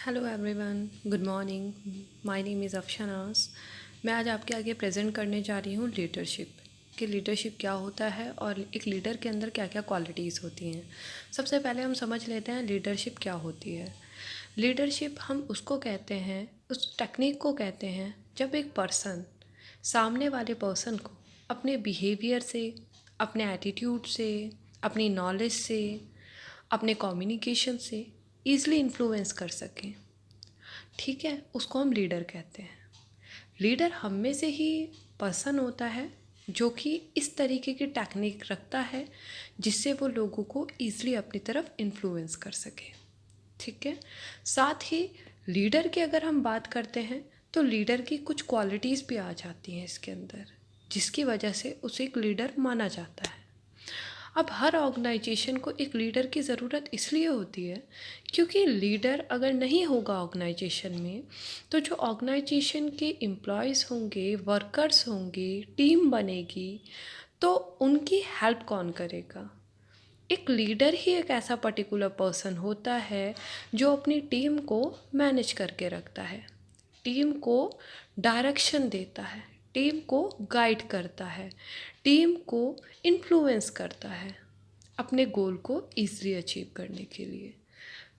Hello everyone, good morning. My name is Afshanaz. मैं आज आपके आगे प्रेजेंट करने जा रही हूँ लीडरशिप कि लीडरशिप क्या होता है और एक लीडर के अंदर क्या क्या क्वालिटीज़ होती हैं। सबसे पहले हम समझ लेते हैं लीडरशिप क्या होती है। लीडरशिप हम उसको कहते हैं, उस टेक्निक को कहते हैं जब एक पर्सन सामने वाले पर्सन को अपने बिहेवियर से, अपने एटीट्यूड से, अपनी नॉलेज से, अपने कम्युनिकेशन से ईज़िली इन्फ्लुएंस कर सकें। ठीक है, उसको हम लीडर कहते हैं। लीडर हम में से ही पर्सन होता है जो कि इस तरीके की टेक्निक रखता है जिससे वो लोगों को ईज़िली अपनी तरफ इन्फ्लुएंस कर सके। ठीक है, साथ ही लीडर की अगर हम बात करते हैं तो लीडर की कुछ क्वालिटीज़ भी आ जाती हैं इसके अंदर, जिसकी वजह से उसे एक लीडर माना जाता है। अब हर ऑर्गेनाइजेशन को एक लीडर की ज़रूरत इसलिए होती है क्योंकि लीडर अगर नहीं होगा ऑर्गेनाइजेशन में तो जो ऑर्गेनाइजेशन के एम्प्लॉयज़ होंगे, वर्कर्स होंगे, टीम बनेगी, तो उनकी हेल्प कौन करेगा। एक लीडर ही एक ऐसा पर्टिकुलर पर्सन होता है जो अपनी टीम को मैनेज करके रखता है, टीम को डायरेक्शन देता है, टीम को गाइड करता है, टीम को इन्फ्लुएंस करता है अपने गोल को ईज़िली अचीव करने के लिए।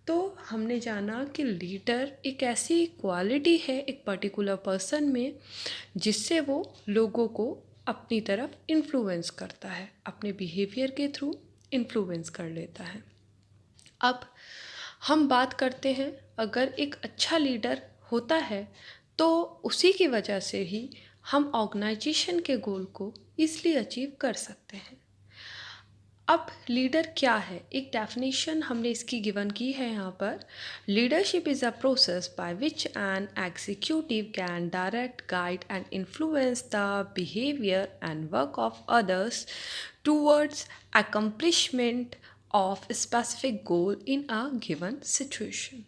तो हमने जाना कि लीडर एक ऐसी क्वालिटी है एक पर्टिकुलर पर्सन में जिससे वो लोगों को अपनी तरफ इन्फ्लुएंस करता है, अपने बिहेवियर के थ्रू इन्फ्लुएंस कर लेता है। अब हम बात करते हैं, अगर एक अच्छा लीडर होता है तो उसी की वजह से ही हम ऑर्गेनाइजेशन के गोल को ईज़िली अचीव कर सकते हैं। अब लीडर क्या है, एक डेफिनेशन हमने इसकी गिवन की है यहाँ पर। Leadership is a process by which an executive can direct, guide and influence the behaviour and work of others towards accomplishment of specific goal in a given situation।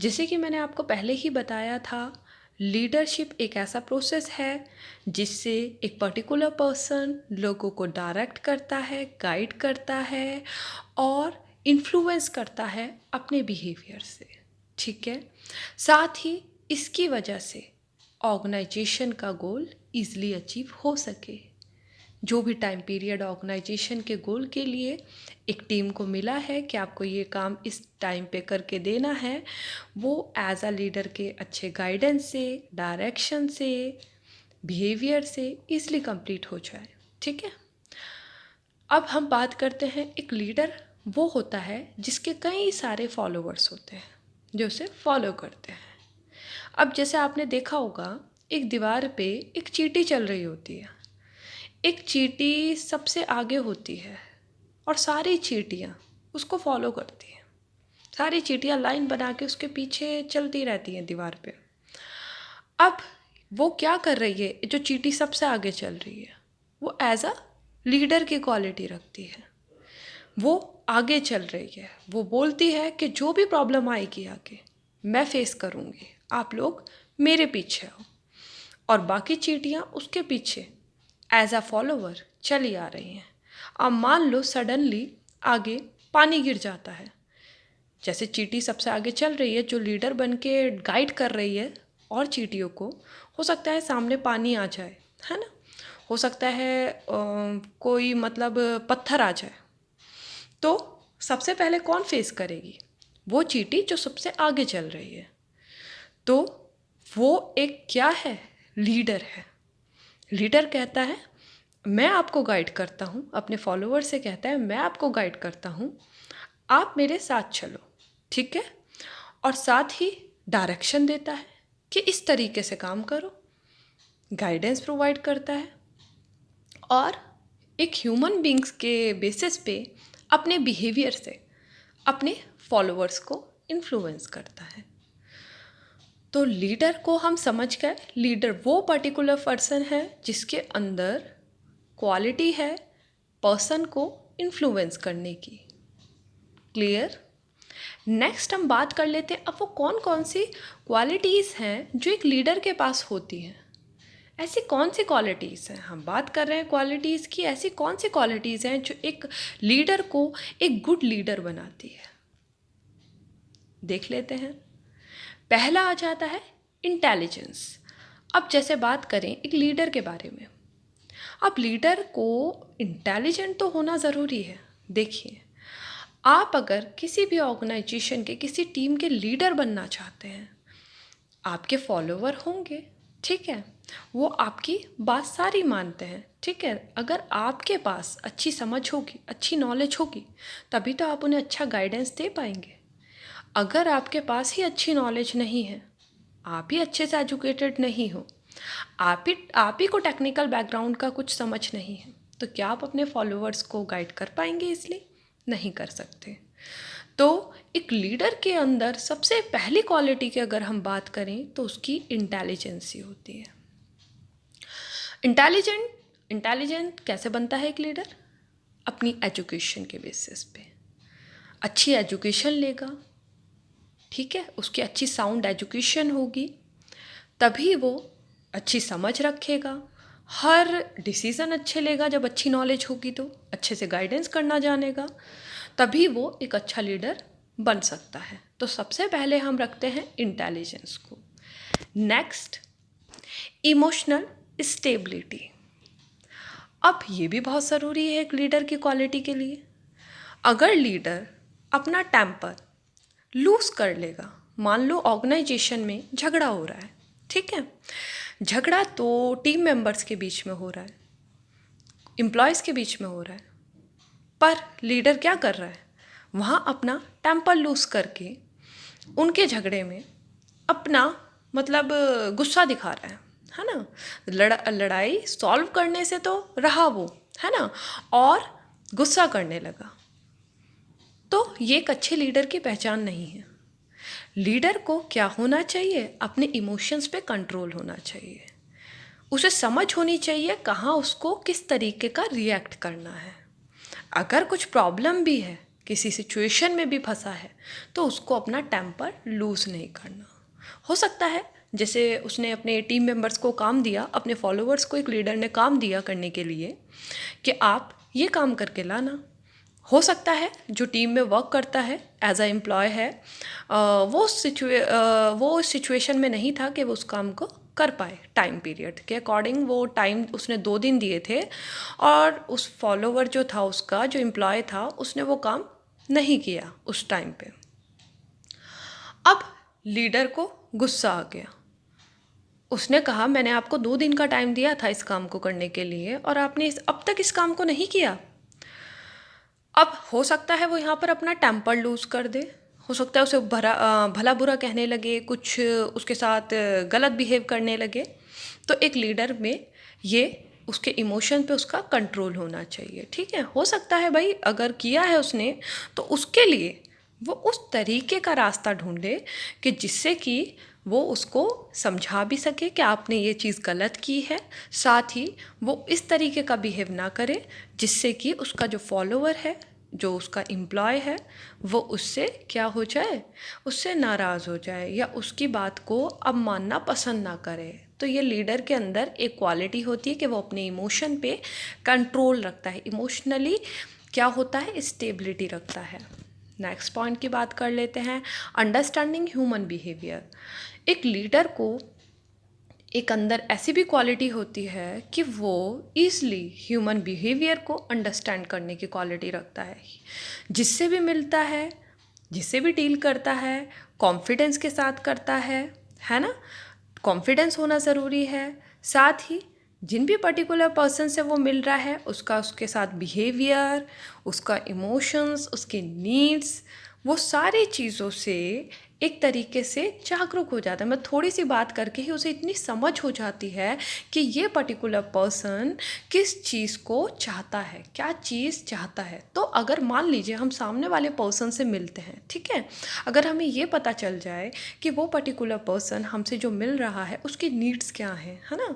जैसे कि मैंने आपको पहले ही बताया था, लीडरशिप एक ऐसा प्रोसेस है जिससे एक पर्टिकुलर पर्सन लोगों को डायरेक्ट करता है, गाइड करता है और इन्फ्लुएंस करता है अपने बिहेवियर से। ठीक है, साथ ही इसकी वजह से ऑर्गेनाइजेशन का गोल ईज़िली अचीव हो सके। जो भी टाइम पीरियड ऑर्गेनाइजेशन के गोल के लिए एक टीम को मिला है कि आपको ये काम इस टाइम पे करके देना है, वो एज अ लीडर के अच्छे गाइडेंस से, डायरेक्शन से, बिहेवियर से ईज़िली कंप्लीट हो जाए। ठीक है, अब हम बात करते हैं, एक लीडर वो होता है जिसके कई सारे फॉलोअर्स होते हैं जो उसे फॉलो करते हैं। अब जैसे आपने देखा होगा, एक दीवार पे एक चींटी चल रही होती है, एक चींटी सबसे आगे होती है और सारी चींटियाँ उसको फॉलो करती हैं। सारी चींटियाँ लाइन बना के उसके पीछे चलती रहती हैं दीवार पे। अब वो क्या कर रही है, जो चींटी सबसे आगे चल रही है, वो एज अ लीडर की क्वालिटी रखती है। वो आगे चल रही है, वो बोलती है कि जो भी प्रॉब्लम आएगी आगे मैं फेस करूँगी, आप लोग मेरे पीछे हो। और बाकी चींटियाँ उसके पीछे एज अ फॉलोवर चली आ रही हैं। अब मान लो सडनली आगे पानी गिर जाता है, जैसे चींटी सबसे आगे चल रही है, जो लीडर बन के गाइड कर रही है और चींटियों को, हो सकता है सामने पानी आ जाए, है ना, हो सकता है कोई मतलब पत्थर आ जाए, तो सबसे पहले कौन फेस करेगी, वो चींटी जो सबसे आगे चल रही है। तो वो एक क्या है, लीडर है। लीडर कहता है मैं आपको गाइड करता हूँ, अपने फॉलोअर से कहता है मैं आपको गाइड करता हूँ, आप मेरे साथ चलो। ठीक है, और साथ ही डायरेक्शन देता है कि इस तरीके से काम करो, गाइडेंस प्रोवाइड करता है और एक ह्यूमन बींग्स के बेसिस पे अपने बिहेवियर से अपने फॉलोअर्स को इन्फ्लुएंस करता है। तो लीडर को हम समझ गए, लीडर वो पर्टिकुलर पर्सन है जिसके अंदर क्वालिटी है पर्सन को इन्फ्लुएंस करने की। क्लियर। नेक्स्ट हम बात कर लेते हैं, अब वो कौन कौन सी क्वालिटीज़ हैं जो एक लीडर के पास होती हैं। ऐसी कौन सी क्वालिटीज़ हैं, हम बात कर रहे हैं क्वालिटीज़ की, ऐसी कौन सी क्वालिटीज़ हैं जो एक लीडर को एक गुड लीडर बनाती है। देख लेते हैं। पहला आ जाता है इंटेलिजेंस। अब जैसे बात करें एक लीडर के बारे में, अब लीडर को इंटेलिजेंट तो होना ज़रूरी है। देखिए, आप अगर किसी भी ऑर्गेनाइजेशन के किसी टीम के लीडर बनना चाहते हैं, आपके फॉलोवर होंगे, ठीक है, वो आपकी बात सारी मानते हैं, ठीक है। अगर आपके पास अच्छी समझ होगी, अच्छी नॉलेज होगी, तभी तो आप उन्हें अच्छा गाइडेंस दे पाएंगे। अगर आपके पास ही अच्छी नॉलेज नहीं है, आप ही अच्छे से एजुकेटेड नहीं हो, आप ही को टेक्निकल बैकग्राउंड का कुछ समझ नहीं है, तो क्या आप अपने फॉलोअर्स को गाइड कर पाएंगे? इसलिए नहीं कर सकते। तो एक लीडर के अंदर सबसे पहली क्वालिटी की अगर हम बात करें तो उसकी इंटेलिजेंसी होती है। इंटेलिजेंट कैसे बनता है एक लीडर? अपनी एजुकेशन के बेसिस पे अच्छी एजुकेशन लेगा, ठीक है, उसकी अच्छी साउंड एजुकेशन होगी, तभी वो अच्छी समझ रखेगा, हर डिसीज़न अच्छे लेगा। जब अच्छी नॉलेज होगी तो अच्छे से गाइडेंस करना जानेगा, तभी वो एक अच्छा लीडर बन सकता है। तो सबसे पहले हम रखते हैं इंटेलिजेंस को। Next, emotional stability. अब ये भी बहुत ज़रूरी है एक लीडर की क्वालिटी के लिए। अगर लीडर अपना टेम्पर लूज़ कर लेगा, मान लो ऑर्गेनाइजेशन में झगड़ा हो रहा है, ठीक है, झगड़ा तो टीम मेंबर्स के बीच में हो रहा है, एम्प्लॉयज़ के बीच में हो रहा है, पर लीडर क्या कर रहा है, वहाँ अपना टेम्पर लूज़ करके उनके झगड़े में अपना मतलब गुस्सा दिखा रहा है ना। लड़ाई सॉल्व करने से तो रहा वो, है ना, और गुस्सा करने लगा, तो ये एक अच्छे लीडर की पहचान नहीं है। लीडर को क्या होना चाहिए? अपने इमोशंस पे कंट्रोल होना चाहिए, उसे समझ होनी चाहिए कहाँ उसको किस तरीके का रिएक्ट करना है। अगर कुछ प्रॉब्लम भी है, किसी सिचुएशन में भी फंसा है, तो उसको अपना टेम्पर लूज़ नहीं करना। हो सकता है जैसे उसने अपने टीम मेंबर्स को काम दिया, अपने फॉलोअर्स को एक लीडर ने काम दिया करने के लिए कि आप ये काम करके लाना। हो सकता है जो टीम में वर्क करता है एज अ एम्प्लॉय है, वो सिचुएशन में नहीं था कि वो उस काम को कर पाए टाइम पीरियड के अकॉर्डिंग। वो टाइम उसने 2 दिन दिए थे और उस फॉलोवर जो था, उसका जो एम्प्लॉय था, उसने वो काम नहीं किया उस टाइम पे। अब लीडर को गुस्सा आ गया, उसने कहा मैंने आपको 2 दिन का टाइम दिया था इस काम को करने के लिए और आपने अब तक इस काम को नहीं किया। अब हो सकता है वो यहाँ पर अपना टेम्पर लूज़ कर दे, हो सकता है उसे भला बुरा कहने लगे, कुछ उसके साथ गलत बिहेव करने लगे। तो एक लीडर में ये उसके इमोशन पे उसका कंट्रोल होना चाहिए, ठीक है। हो सकता है भाई अगर किया है उसने, तो उसके लिए वो उस तरीके का रास्ता ढूंढे कि जिससे कि वो उसको समझा भी सके कि आपने ये चीज़ गलत की है, साथ ही वो इस तरीके का बिहेव ना करे जिससे कि उसका जो फॉलोवर है, जो उसका एम्प्लॉय है, वो उससे क्या हो जाए, उससे नाराज़ हो जाए या उसकी बात को अब मानना पसंद ना करे। तो ये लीडर के अंदर एक क्वालिटी होती है कि वो अपने इमोशन पे कंट्रोल रखता है, इमोशनली क्या होता है, स्टेबिलिटी रखता है। नेक्स्ट पॉइंट की बात कर लेते हैं, अंडरस्टैंडिंग ह्यूमन बिहेवियर। एक लीडर को एक अंदर ऐसी भी क्वालिटी होती है कि वो ईज़िली ह्यूमन बिहेवियर को अंडरस्टैंड करने की क्वालिटी रखता है। जिससे भी मिलता है, जिससे भी डील करता है, कॉन्फिडेंस के साथ करता है ना। कॉन्फिडेंस होना ज़रूरी है, साथ ही जिन भी पर्टिकुलर पर्सन से वो मिल रहा है उसके साथ बिहेवियर, उसका इमोशंस, उसके नीड्स, वो सारी चीज़ों से एक तरीके से जागरूक हो जाता है। मैं थोड़ी सी बात करके ही उसे इतनी समझ हो जाती है कि ये पर्टिकुलर पर्सन किस चीज़ को चाहता है, क्या चीज़ चाहता है। तो अगर मान लीजिए हम सामने वाले पर्सन से मिलते हैं, ठीक है, अगर हमें ये पता चल जाए कि वो पर्टिकुलर पर्सन हमसे जो मिल रहा है उसकी नीड्स क्या हैं, है ना,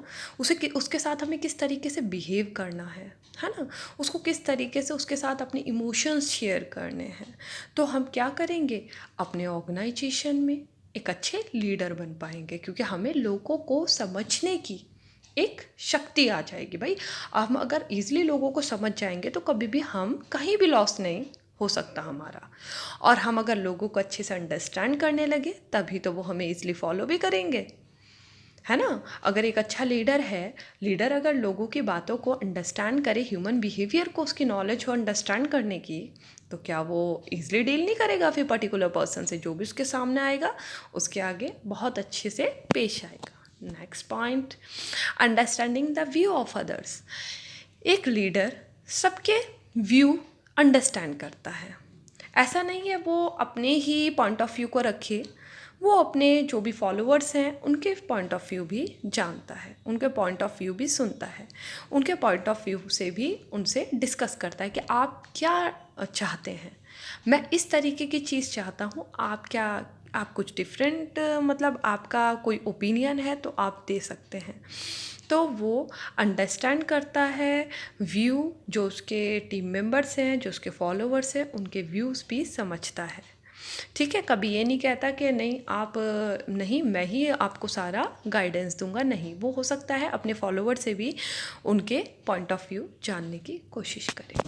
उसके साथ हमें किस तरीके से बिहेव करना है ना, उसको किस तरीके से उसके साथ अपने इमोशंस शेयर करने हैं, तो हम क्या करेंगे, अपने ऑर्गेनाइजेशन में एक अच्छे लीडर बन पाएंगे, क्योंकि हमें लोगों को समझने की एक शक्ति आ जाएगी। भाई हम अगर ईज़िली लोगों को समझ जाएंगे तो कभी भी हम कहीं भी लॉस नहीं हो सकता हमारा। और हम अगर लोगों को अच्छे से अंडरस्टैंड करने लगे तभी तो वो हमें ईज़िली फॉलो भी करेंगे, है ना। अगर एक अच्छा लीडर है, लीडर अगर लोगों की बातों को अंडरस्टैंड करे, ह्यूमन बिहेवियर को उसकी नॉलेज हो अंडरस्टैंड करने की, तो क्या वो ईज़िली डील नहीं करेगा फिर पर्टिकुलर पर्सन से? जो भी उसके सामने आएगा उसके आगे बहुत अच्छे से पेश आएगा। Next point, understanding the view of others. एक लीडर सबके व्यू अंडरस्टैंड करता है। ऐसा नहीं है वो अपने ही पॉइंट ऑफ व्यू को रखे, वो अपने जो भी फॉलोअर्स हैं उनके पॉइंट ऑफ व्यू भी जानता है, उनके पॉइंट ऑफ व्यू भी सुनता है, उनके पॉइंट ऑफ व्यू से भी उनसे डिस्कस करता है कि आप क्या चाहते हैं, मैं इस तरीके की चीज़ चाहता हूँ, आप क्या, आप कुछ डिफरेंट, मतलब आपका कोई ओपिनियन है तो आप दे सकते हैं। तो वो अंडरस्टैंड करता है व्यू, जो उसके टीम मेंबर्स हैं, जो उसके फॉलोअर्स हैं, उनके व्यूज़ भी समझता है। ठीक है, कभी ये नहीं कहता कि नहीं आप, नहीं मैं ही आपको सारा गाइडेंस दूंगा, नहीं, वो हो सकता है अपने फॉलोअर से भी उनके पॉइंट ऑफ व्यू जानने की कोशिश करें।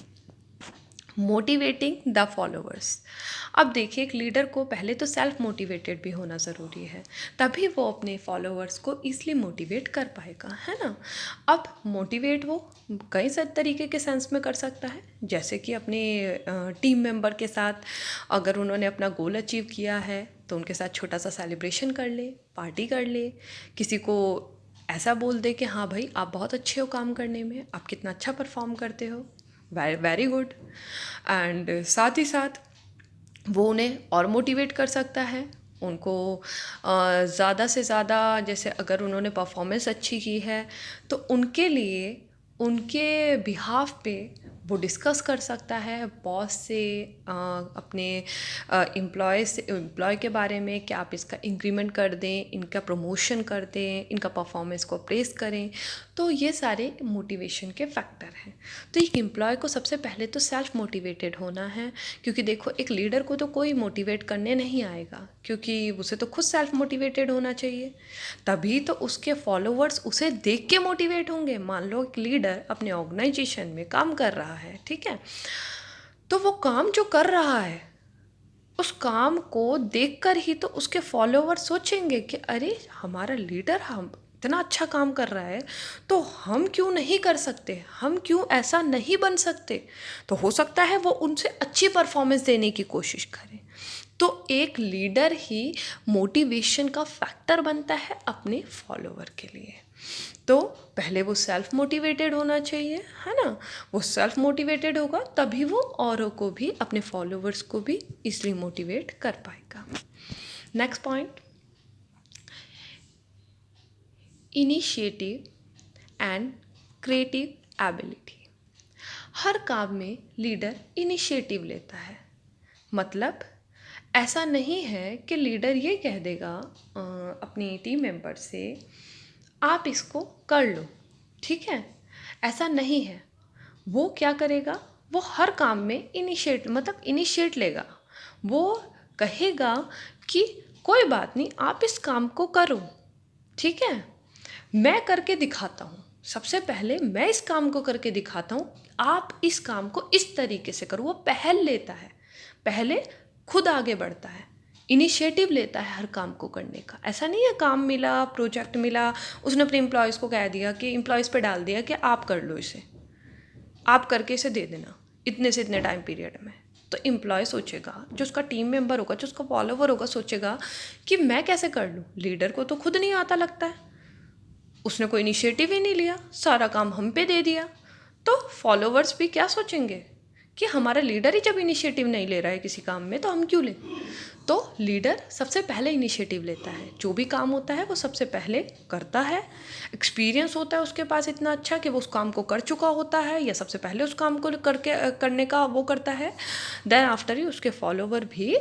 Motivating the followers. अब देखिए, एक लीडर को पहले तो सेल्फ मोटिवेटेड भी होना ज़रूरी है, तभी वो अपने फॉलोअर्स को ईज़िली मोटिवेट कर पाएगा, है ना। अब मोटिवेट वो कई सारे तरीके के सेंस में कर सकता है, जैसे कि अपने टीम मेंबर के साथ अगर उन्होंने अपना गोल अचीव किया है तो उनके साथ छोटा सा सेलिब्रेशन कर ले, पार्टी कर ले, किसी को ऐसा बोल दे कि हाँ भाई आप बहुत अच्छे हो काम करने में, आप कितना अच्छा परफॉर्म करते हो, वेरी गुड। एंड साथ ही साथ वो उन्हें और मोटिवेट कर सकता है, उनको ज़्यादा से ज़्यादा, जैसे अगर उन्होंने परफॉर्मेंस अच्छी की है तो उनके लिए, उनके बिहाफ पे वो डिस्कस कर सकता है बॉस से, अपने एम्प्लॉय के बारे में कि आप इसका इंक्रीमेंट कर दें, इनका प्रमोशन कर दें, इनका परफॉर्मेंस को अप्रेस करें। तो ये सारे मोटिवेशन के फैक्टर हैं। तो एक एम्प्लॉय को सबसे पहले तो सेल्फ मोटिवेटेड होना है, क्योंकि देखो एक लीडर को तो कोई मोटिवेट करने नहीं आएगा, क्योंकि उसे तो खुद सेल्फ मोटिवेटेड होना चाहिए, तभी तो उसके फॉलोअर्स उसे देख के मोटिवेट होंगे। मान लो एक लीडर अपने ऑर्गेनाइजेशन में काम कर रहा है, ठीक है, तो वो काम जो कर रहा है उस काम को देखकर ही तो उसके फॉलोअर सोचेंगे कि अरे हमारा लीडर हम इतना अच्छा काम कर रहा है तो हम क्यों नहीं कर सकते, हम क्यों ऐसा नहीं बन सकते। तो हो सकता है वो उनसे अच्छी परफॉर्मेंस देने की कोशिश करें। तो एक लीडर ही मोटिवेशन का फैक्टर बनता है अपने फॉलोअर के लिए। तो पहले वो सेल्फ मोटिवेटेड होना चाहिए, है ना। वो सेल्फ मोटिवेटेड होगा तभी वो औरों को भी, अपने फॉलोअर्स को भी इसलिए मोटिवेट कर पाएगा। Next point, initiative and creative ability. हर काम में लीडर इनिशिएटिव लेता है, मतलब ऐसा नहीं है कि लीडर ये कह देगा अपनी टीम मेंबर से आप इसको कर लो, ठीक है, ऐसा नहीं है। वो क्या करेगा, वो हर काम में इनिशिएट लेगा। वो कहेगा कि कोई बात नहीं, आप इस काम को करो, ठीक है, मैं करके दिखाता हूँ, सबसे पहले मैं इस काम को करके दिखाता हूँ, आप इस काम को इस तरीके से करो। वो पहल लेता है, पहले खुद आगे बढ़ता है, इनिशिएटिव लेता है हर काम को करने का। ऐसा नहीं है काम मिला, प्रोजेक्ट मिला, उसने अपने एम्प्लॉयज़ को कह दिया कि एम्प्लॉयज़ पे डाल दिया कि आप कर लो इसे, आप करके इसे दे देना इतने से इतने टाइम पीरियड में। तो एम्प्लॉय सोचेगा, जो उसका टीम मेंबर होगा, जो उसका फॉलोवर होगा, सोचेगा कि मैं कैसे कर लूँ, लीडर को तो खुद नहीं आता लगता है, उसने कोई इनिशिएटिव ही नहीं लिया, सारा काम हम पे दे दिया। तो फॉलोवर्स भी क्या सोचेंगे कि हमारा लीडर ही जब इनिशिएटिव नहीं ले रहा है किसी काम में तो हम क्यों लें। तो लीडर सबसे पहले इनिशिएटिव लेता है, जो भी काम होता है वो सबसे पहले करता है, एक्सपीरियंस होता है उसके पास इतना अच्छा कि वो उस काम को कर चुका होता है या सबसे पहले उस काम को करने का वो करता है। देन आफ्टर ही उसके फॉलोवर भी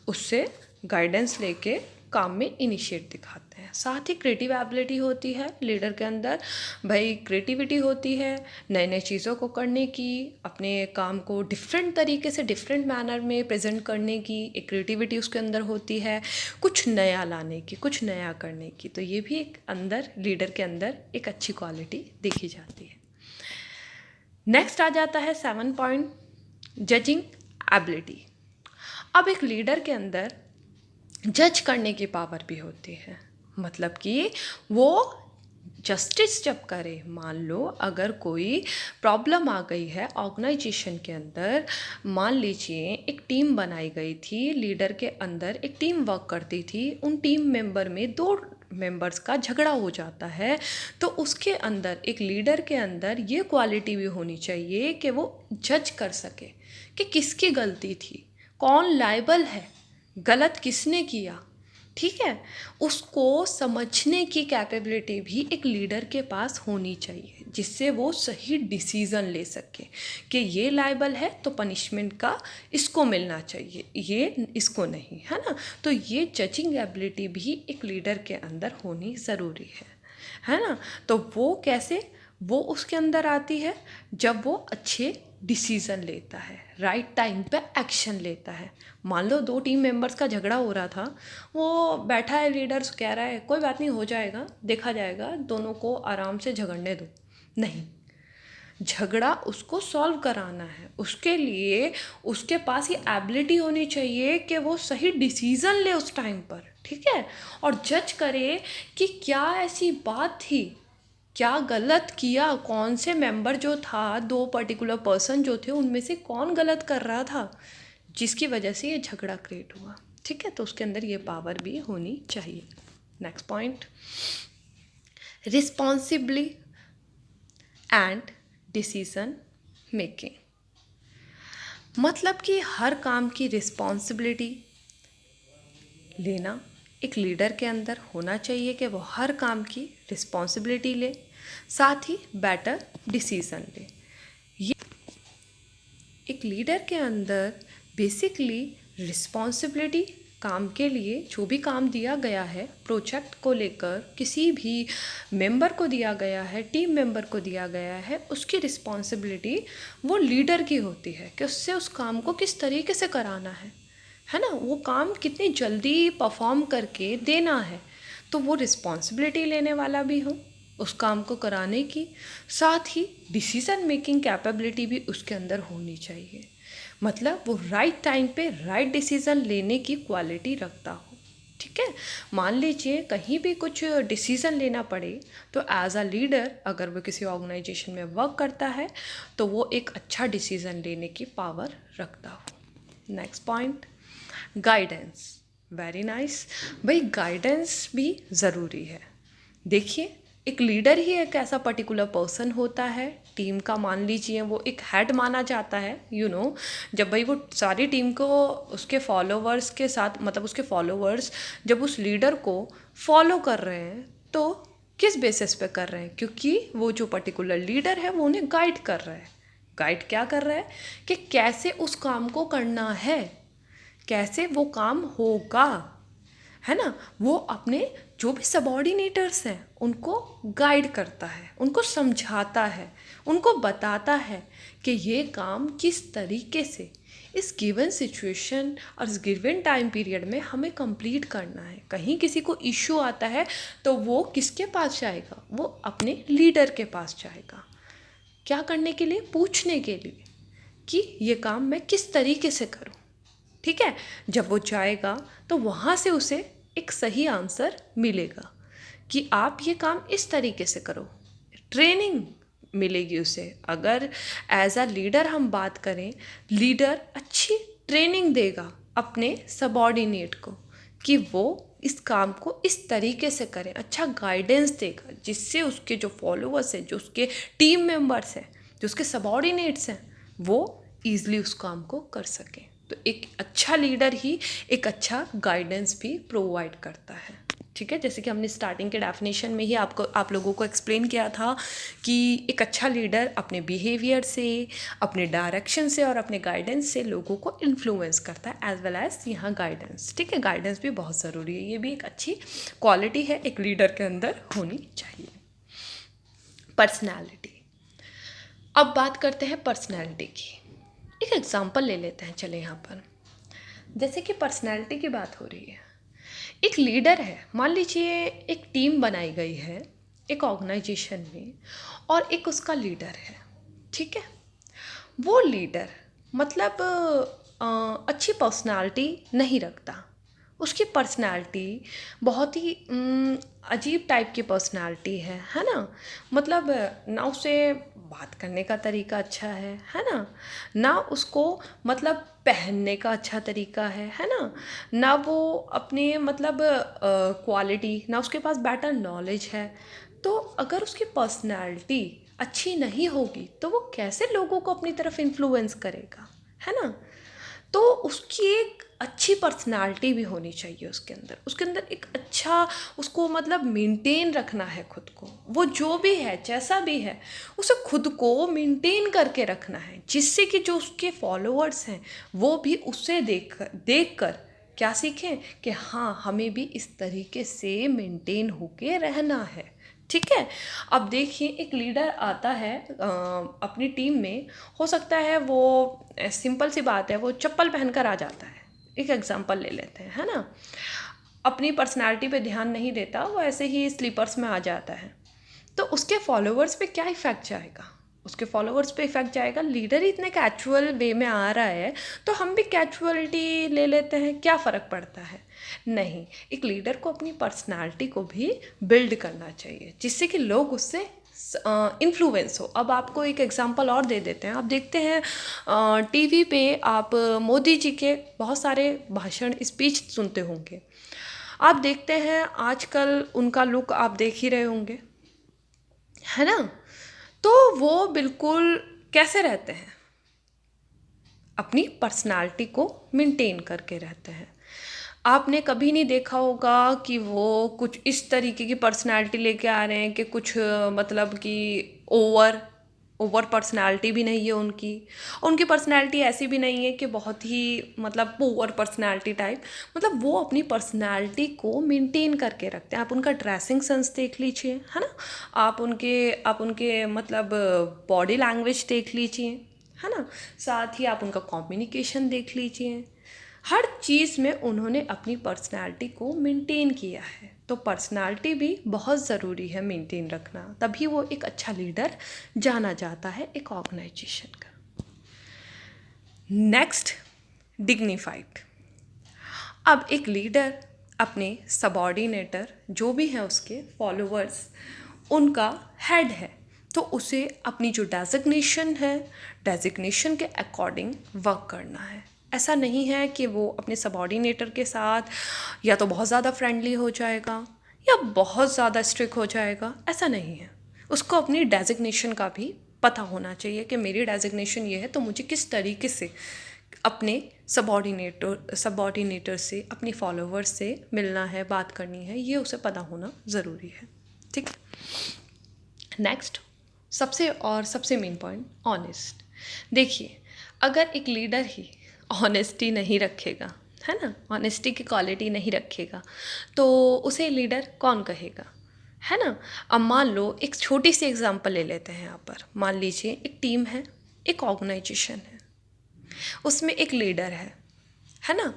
उससे गाइडेंस लेके काम में इनिशिएट दिखाते हैं। साथ ही क्रिएटिव एबिलिटी होती है लीडर के अंदर, भाई क्रिएटिविटी होती है नए नए चीज़ों को करने की, अपने काम को डिफरेंट तरीके से डिफरेंट मैनर में प्रेजेंट करने की एक क्रिएटिविटी उसके अंदर होती है, कुछ नया लाने की, कुछ नया करने की। तो ये भी एक अंदर लीडर के अंदर एक अच्छी क्वालिटी देखी जाती है। नेक्स्ट आ जाता है 7 पॉइंट, जजिंग एबिलिटी। अब एक लीडर के अंदर जज करने की पावर भी होती है, मतलब कि वो जस्टिस जब करे, मान लो अगर कोई प्रॉब्लम आ गई है ऑर्गेनाइजेशन के अंदर, मान लीजिए एक टीम बनाई गई थी, लीडर के अंदर एक टीम वर्क करती थी, उन टीम मेंबर में दो मेंबर्स का झगड़ा हो जाता है, तो उसके अंदर एक लीडर के अंदर ये क्वालिटी भी होनी चाहिए कि वो जज कर सके कि किसकी गलती थी, कौन लायबल है, गलत किसने किया, ठीक है। उसको समझने की कैपेबिलिटी भी एक लीडर के पास होनी चाहिए, जिससे वो सही डिसीज़न ले सके कि ये लायबल है तो पनिशमेंट का इसको मिलना चाहिए, ये इसको नहीं, है ना। तो ये जजिंग एबिलिटी भी एक लीडर के अंदर होनी ज़रूरी है ना। तो वो कैसे, वो उसके अंदर आती है जब वो अच्छे डिसीज़न लेता है, राइट टाइम पे एक्शन लेता है। मान लो दो टीम मेंबर्स का झगड़ा हो रहा था, वो बैठा है, लीडर्स कह रहा है कोई बात नहीं, हो जाएगा, देखा जाएगा, दोनों को आराम से झगड़ने दो। नहीं, झगड़ा उसको सॉल्व कराना है, उसके लिए उसके पास ये एबिलिटी होनी चाहिए कि वो सही डिसीज़न ले उस टाइम पर, ठीक है। और जज करे कि क्या ऐसी बात थी, क्या गलत किया, कौन से मेंबर जो था, दो पर्टिकुलर पर्सन जो थे, उनमें से कौन गलत कर रहा था जिसकी वजह से ये झगड़ा क्रिएट हुआ, ठीक है। तो उसके अंदर ये पावर भी होनी चाहिए। Next point, responsibly and decision making. मतलब कि हर काम की रिस्पॉन्सिबिलिटी लेना एक लीडर के अंदर होना चाहिए कि वो हर काम की रिस्पॉन्सिबिलिटी ले, साथ ही बेटर डिसीज़न ले। ये एक लीडर के अंदर बेसिकली रिस्पॉन्सिबिलिटी, काम के लिए जो भी काम दिया गया है, प्रोजेक्ट को लेकर किसी भी मेंबर को दिया गया है, टीम मेंबर को दिया गया है, उसकी रिस्पॉन्सिबिलिटी वो लीडर की होती है कि उससे उस काम को किस तरीके से कराना है ना, वो काम कितनी जल्दी परफॉर्म करके देना है। तो वो रिस्पॉन्सिबिलिटी लेने वाला भी हो उस काम को कराने की, साथ ही डिसीज़न मेकिंग कैपेबिलिटी भी उसके अंदर होनी चाहिए, मतलब वो राइट टाइम पे राइट डिसीज़न लेने की क्वालिटी रखता हो, ठीक है। मान लीजिए कहीं भी कुछ डिसीज़न लेना पड़े, तो एज अ लीडर अगर वो किसी ऑर्गेनाइजेशन में वर्क करता है तो वो एक अच्छा डिसीज़न लेने की पावर रखता हो। Next point, guidance. Very nice, भाई गाइडेंस भी ज़रूरी है। देखिए, एक लीडर ही एक ऐसा पर्टिकुलर पर्सन होता है टीम का, मान लीजिए वो एक हेड माना जाता है, जब भाई वो सारी टीम को उसके फॉलोवर्स के साथ, मतलब उसके फॉलोवर्स जब उस लीडर को फॉलो कर रहे हैं तो किस बेसिस पे कर रहे हैं, क्योंकि वो जो पर्टिकुलर लीडर है वो उन्हें गाइड कर रहा है। गाइड क्या कर रहा है कि कैसे उस काम को करना है, कैसे वो काम होगा, है ना। वो अपने जो भी सबॉर्डिनेटर्स हैं उनको गाइड करता है, उनको समझाता है, उनको बताता है कि ये काम किस तरीके से इस गिवन सिचुएशन और इस गिवन टाइम पीरियड में हमें कंप्लीट करना है। कहीं किसी को इश्यू आता है तो वो किसके पास जाएगा, वो अपने लीडर के पास जाएगा, क्या करने के लिए, पूछने के लिए कि ये काम मैं किस तरीके से करूं, ठीक है। जब वो जाएगा तो वहाँ से उसे एक सही आंसर मिलेगा कि आप ये काम इस तरीके से करो, ट्रेनिंग मिलेगी उसे। अगर एज अ लीडर हम बात करें, लीडर अच्छी ट्रेनिंग देगा अपने सबॉर्डिनेट को कि वो इस काम को इस तरीके से करें, अच्छा गाइडेंस देगा, जिससे उसके जो फॉलोअर्स हैं, जो उसके टीम मेंबर्स हैं, जो उसके सबॉर्डिनेट्स हैं, वो ईज़िली उस काम को कर सकें। तो एक अच्छा लीडर ही एक अच्छा गाइडेंस भी प्रोवाइड करता है, ठीक है। जैसे कि हमने स्टार्टिंग के डेफिनेशन में ही आप लोगों को एक्सप्लेन किया था कि एक अच्छा लीडर अपने बिहेवियर से, अपने डायरेक्शन से और अपने गाइडेंस से लोगों को इन्फ्लुएंस करता है, एज वेल एज यहाँ गाइडेंस, ठीक है। गाइडेंस भी बहुत ज़रूरी है, ये भी एक अच्छी क्वालिटी है, एक लीडर के अंदर होनी चाहिए। पर्सनैलिटी, अब बात करते हैं पर्सनैलिटी की। एक एग्जाम्पल ले लेते हैं, चले यहाँ पर, जैसे कि पर्सनैलिटी की बात हो रही है, एक लीडर है, मान लीजिए एक टीम बनाई गई है एक ऑर्गेनाइजेशन में और एक उसका लीडर है, ठीक है। वो लीडर मतलब अच्छी पर्सनालिटी नहीं रखता। उसकी पर्सनालिटी बहुत ही अजीब टाइप की पर्सनालिटी है ना। मतलब ना उसे बात करने का तरीका अच्छा है ना। ना उसको मतलब पहनने का अच्छा तरीका है ना। ना वो अपने मतलब क्वालिटी, ना उसके पास बेटर नॉलेज है। तो अगर उसकी पर्सनालिटी अच्छी नहीं होगी तो वो कैसे लोगों को अपनी तरफ इन्फ्लुएंस करेगा, है ना। तो उसकी एक अच्छी पर्सनालिटी भी होनी चाहिए उसके अंदर एक अच्छा, उसको मतलब मेंटेन रखना है खुद को। वो जो भी है जैसा भी है उसे खुद को मेंटेन करके रखना है, जिससे कि जो उसके फॉलोअर्स हैं वो भी उससे देख कर क्या सीखें कि हाँ हमें भी इस तरीके से मेंटेन होके रहना है। ठीक है। अब देखिए एक लीडर आता है अपनी टीम में, हो सकता है वो सिंपल सी बात है वो चप्पल पहनकर आ जाता है, एक एग्जांपल ले लेते हैं, है ना। अपनी पर्सनालिटी पे ध्यान नहीं देता, वो ऐसे ही स्लीपर्स में आ जाता है। तो उसके फॉलोअर्स पे क्या इफ़ेक्ट जाएगा, उसके फॉलोअर्स पे इफ़ेक्ट जाएगा। लीडर ही इतने कैजुअल वे में आ रहा है तो हम भी कैजुअलिटी ले लेते हैं, क्या फ़र्क पड़ता है। नहीं, एक लीडर को अपनी पर्सनालिटी को भी बिल्ड करना चाहिए जिससे कि लोग उससे इन्फ्लुएंस हो। अब आपको एक एग्जांपल और दे देते हैं। आप देखते हैं टीवी पे आप मोदी जी के बहुत सारे भाषण स्पीच सुनते होंगे। आप देखते हैं आजकल उनका लुक आप देख ही रहे होंगे, है ना। तो वो बिल्कुल कैसे रहते हैं, अपनी पर्सनालिटी को मेंटेन करके रहते हैं। आपने कभी नहीं देखा होगा कि वो कुछ इस तरीके की पर्सनालिटी लेके आ रहे हैं कि कुछ मतलब कि ओवर ओवर पर्सनालिटी भी नहीं है उनकी। उनकी पर्सनालिटी ऐसी भी नहीं है कि बहुत ही मतलब पुअर पर्सनालिटी टाइप। मतलब वो अपनी पर्सनालिटी को मेंटेन करके रखते हैं। आप उनका ड्रेसिंग सेंस देख लीजिए, है ना। आप उनके मतलब बॉडी लैंग्वेज देख लीजिए, है ना। साथ ही आप उनका कम्युनिकेशन देख लीजिए। हर चीज़ में उन्होंने अपनी पर्सनालिटी को मेंटेन किया है। तो पर्सनालिटी भी बहुत ज़रूरी है मेंटेन रखना, तभी वो एक अच्छा लीडर जाना जाता है एक ऑर्गेनाइजेशन का। Next, dignified. अब एक लीडर अपने सबॉर्डिनेटर जो भी हैं उसके फॉलोअर्स, उनका हेड है, तो उसे अपनी जो डेजिग्नेशन है, डेजिग्नेशन के अकॉर्डिंग वर्क करना है। ऐसा नहीं है कि वो अपने सबॉर्डिनेटर के साथ या तो बहुत ज़्यादा फ्रेंडली हो जाएगा या बहुत ज़्यादा स्ट्रिक्ट हो जाएगा, ऐसा नहीं है। उसको अपनी डेजिग्नेशन का भी पता होना चाहिए कि मेरी डेजिग्नेशन ये है तो मुझे किस तरीके से अपने सबॉर्डिनेटर से, अपनी फॉलोवर्स से मिलना है, बात करनी है, ये उसे पता होना ज़रूरी है। ठीक। नेक्स्ट, सबसे मेन पॉइंट, ऑनेस्ट। देखिए, अगर एक लीडर ही ऑनेस्टी नहीं रखेगा, है ना, ऑनेस्टी की क्वालिटी नहीं रखेगा तो उसे लीडर कौन कहेगा, है ना। अब मान लो एक छोटी सी एग्जांपल ले लेते हैं यहाँ पर। मान लीजिए एक टीम है, एक ऑर्गेनाइजेशन है, उसमें एक लीडर है ना।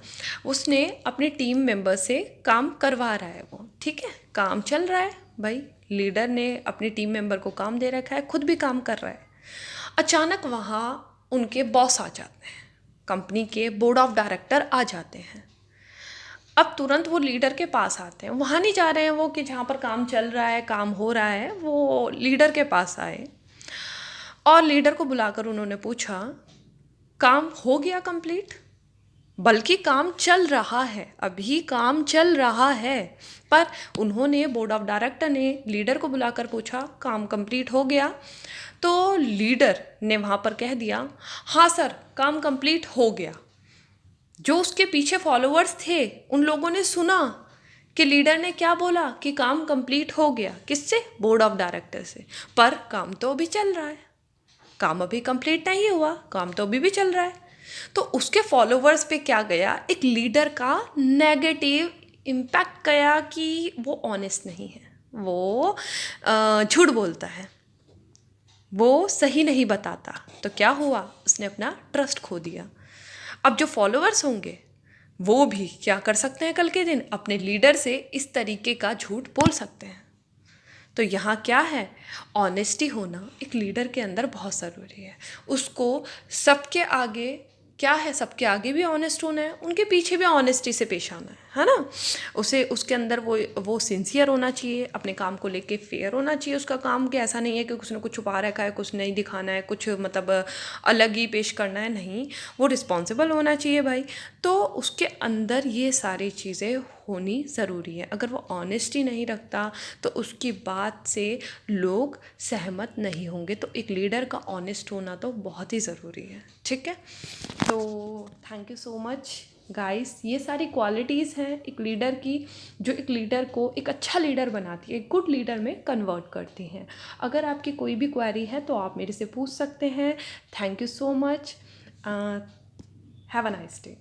उसने अपनी टीम मेंबर से काम करवा रहा है, वो ठीक है, काम चल रहा है भाई। लीडर ने अपनी टीम मेंबर को काम दे रखा है, खुद भी काम कर रहा है। अचानक वहाँ उनके बॉस आ जाते हैं, कंपनी के बोर्ड ऑफ डायरेक्टर आ जाते हैं। अब तुरंत वो लीडर के पास आते हैं, वहाँ नहीं जा रहे हैं वो कि जहाँ पर काम चल रहा है, काम हो रहा है, वो लीडर के पास आए और लीडर को बुलाकर उन्होंने पूछा, काम हो गया कंप्लीट? बल्कि काम चल रहा है, अभी काम चल रहा है। पर उन्होंने, बोर्ड ऑफ डायरेक्टर ने लीडर को बुलाकर पूछा, काम कंप्लीट हो गया? तो लीडर ने वहाँ पर कह दिया, हाँ सर काम कंप्लीट हो गया। जो उसके पीछे फॉलोअर्स थे उन लोगों ने सुना कि लीडर ने क्या बोला कि काम कंप्लीट हो गया, किससे? बोर्ड ऑफ डायरेक्टर से। पर काम तो अभी चल रहा है, काम अभी कंप्लीट नहीं हुआ, काम तो अभी भी चल रहा है। तो उसके फॉलोवर्स पे क्या गया, एक लीडर का नेगेटिव इम्पैक्ट गया कि वो ऑनेस्ट नहीं है, वो झूठ बोलता है, वो सही नहीं बताता। तो क्या हुआ, उसने अपना ट्रस्ट खो दिया। अब जो फॉलोअर्स होंगे वो भी क्या कर सकते हैं, कल के दिन अपने लीडर से इस तरीके का झूठ बोल सकते हैं। तो यहाँ क्या है, ऑनेस्टी होना एक लीडर के अंदर बहुत ज़रूरी है। उसको सबके आगे क्या है, सबके आगे भी ऑनेस्ट होना है, उनके पीछे भी ऑनेस्टी से पेश आना है ना। उसे उसके अंदर वो सिंसियर होना चाहिए, अपने काम को लेके फेयर होना चाहिए उसका काम, कि ऐसा नहीं है कि कुछ ना कुछ छुपा रखा है, कुछ नहीं दिखाना है, कुछ मतलब अलग ही पेश करना है, नहीं, वो रिस्पॉन्सिबल होना चाहिए भाई। तो उसके अंदर ये सारी चीज़ें होनी ज़रूरी है। अगर वो ऑनेस्टी नहीं रखता तो उसकी बात से लोग सहमत नहीं होंगे। तो एक लीडर का ऑनेस्ट होना तो बहुत ही ज़रूरी है, ठीक है। तो thank you so much guys. ये सारी क्वालिटीज़ हैं एक लीडर की, जो एक लीडर को एक अच्छा लीडर बनाती है, एक गुड लीडर में कन्वर्ट करती हैं। अगर आपकी कोई भी क्वेरी है तो आप मेरे से पूछ सकते हैं। Thank you so much. Have a nice day.